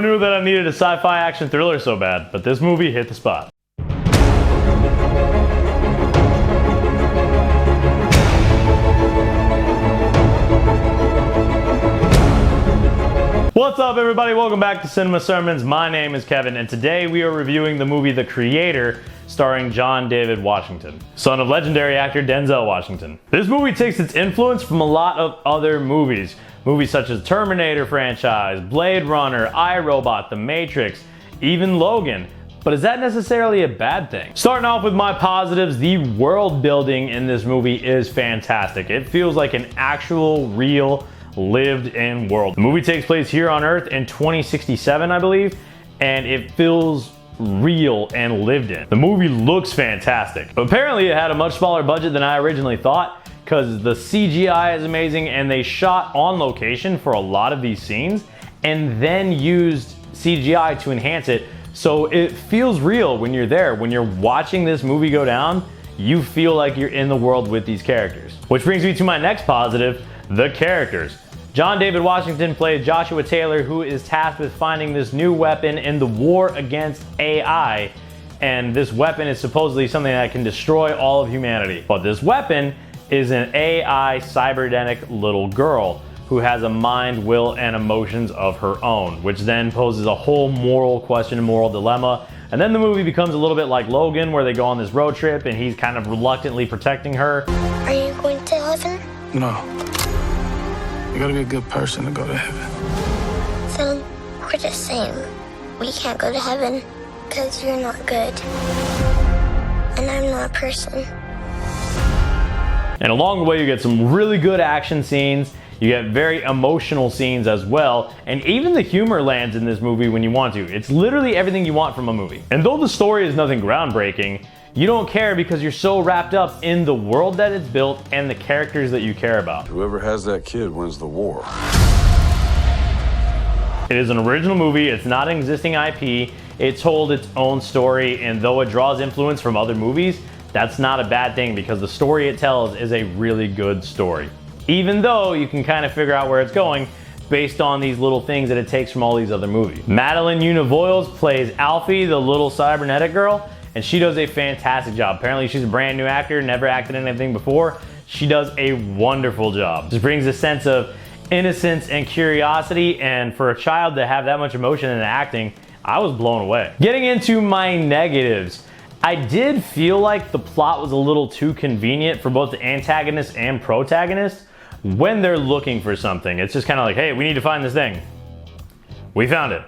knew that I needed a sci-fi action thriller so bad, but this movie hit the spot. What's up, everybody? Welcome back to Cinema Sermons. My name is Kevin, and today we are reviewing the movie The Creator, starring John David Washington, son of legendary actor Denzel Washington. This movie takes its influence from a lot of other movies. Movies such as Terminator franchise, Blade Runner, iRobot, The Matrix, even Logan. But is that necessarily a bad thing? Starting off with my positives, the world building in this movie is fantastic. It feels like an actual, real, lived-in world. The movie takes place here on Earth in 2067, I believe, and it feels real and lived in. The movie looks fantastic. Apparently it had a much smaller budget than I originally thought, because the CGI is amazing and they shot on location for a lot of these scenes and then used CGI to enhance it, so it feels real when you're there. When you're watching this movie go down, you feel like you're in the world with these characters. Which brings me to my next positive, the characters. John David Washington played Joshua Taylor, who is tasked with finding this new weapon in the war against AI, and this weapon is supposedly something that can destroy all of humanity. But this weapon is an AI cybernetic little girl who has a mind, will, and emotions of her own, which then poses a whole moral question, moral dilemma. And then the movie becomes a little bit like Logan, where they go on this road trip and he's kind of reluctantly protecting her. Are you going to heaven? No. You gotta be a good person to go to heaven. Then we're the same. We can't go to heaven because you're not good. And I'm not a person. And along the way, you get some really good action scenes. You get very emotional scenes as well. And even the humor lands in this movie when you want to. It's literally everything you want from a movie. And though the story is nothing groundbreaking, you don't care because you're so wrapped up in the world that it's built and the characters that you care about. Whoever has that kid wins the war. It is an original movie, it's not an existing IP, it told its own story, and though it draws influence from other movies, that's not a bad thing because the story it tells is a really good story. Even though you can kind of figure out where it's going based on these little things that it takes from all these other movies. Madeline Univoyles plays Alfie, the little cybernetic girl, and she does a fantastic job. Apparently she's a brand new actor, never acted in anything before. She does a wonderful job. Just brings a sense of innocence and curiosity, and for a child to have that much emotion in acting, I was blown away. Getting into my negatives, I did feel like the plot was a little too convenient for both the antagonist and protagonist when they're looking for something. It's just kind of like, hey, we need to find this thing. We found it.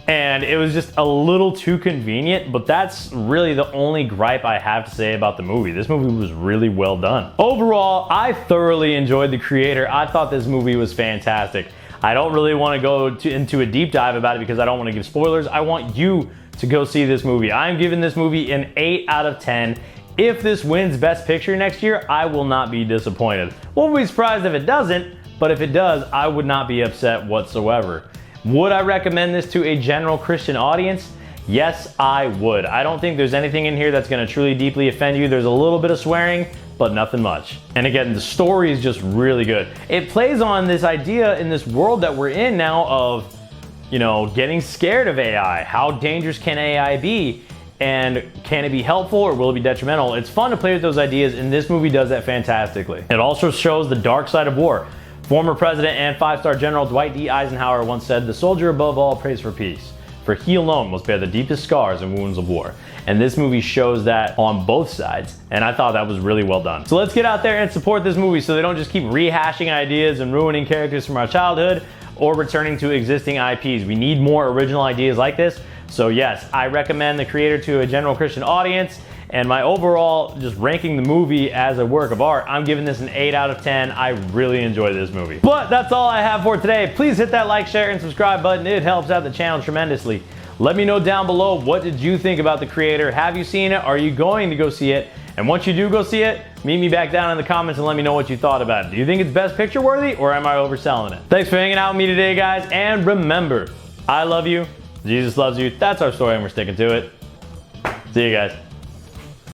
And it was just a little too convenient, but that's really the only gripe I have to say about the movie. This movie was really well done. Overall, I thoroughly enjoyed The Creator. I thought this movie was fantastic. I don't really want to go into a deep dive about it because I don't want to give spoilers. I want you to go see this movie. I'm giving this movie an 8 out of 10. If this wins Best Picture next year, I will not be disappointed. Won't be surprised if it doesn't, but if it does, I would not be upset whatsoever. Would I recommend this to a general Christian audience? Yes, I would. I don't think there's anything in here that's going to truly deeply offend you. There's a little bit of swearing, but nothing much. And again, the story is just really good. It plays on this idea in this world that we're in now of, you know, getting scared of AI. How dangerous can AI be? And can it be helpful or will it be detrimental? It's fun to play with those ideas, and this movie does that fantastically. It also shows the dark side of war. Former President and 5-star General Dwight D. Eisenhower once said, "The soldier above all prays for peace, for he alone must bear the deepest scars and wounds of war." And this movie shows that on both sides, and I thought that was really well done. So let's get out there and support this movie so they don't just keep rehashing ideas and ruining characters from our childhood or returning to existing IPs. We need more original ideas like this. So yes, I recommend The Creator to a general Christian audience. And my overall, just ranking the movie as a work of art, I'm giving this an 8 out of 10. I really enjoyed this movie. But that's all I have for today. Please hit that like, share, and subscribe button. It helps out the channel tremendously. Let me know down below, what did you think about The Creator? Have you seen it? Are you going to go see it? And once you do go see it, meet me back down in the comments and let me know what you thought about it. Do you think it's Best Picture worthy, or am I overselling it? Thanks for hanging out with me today, guys. And remember, I love you. Jesus loves you. That's our story and we're sticking to it. See you guys.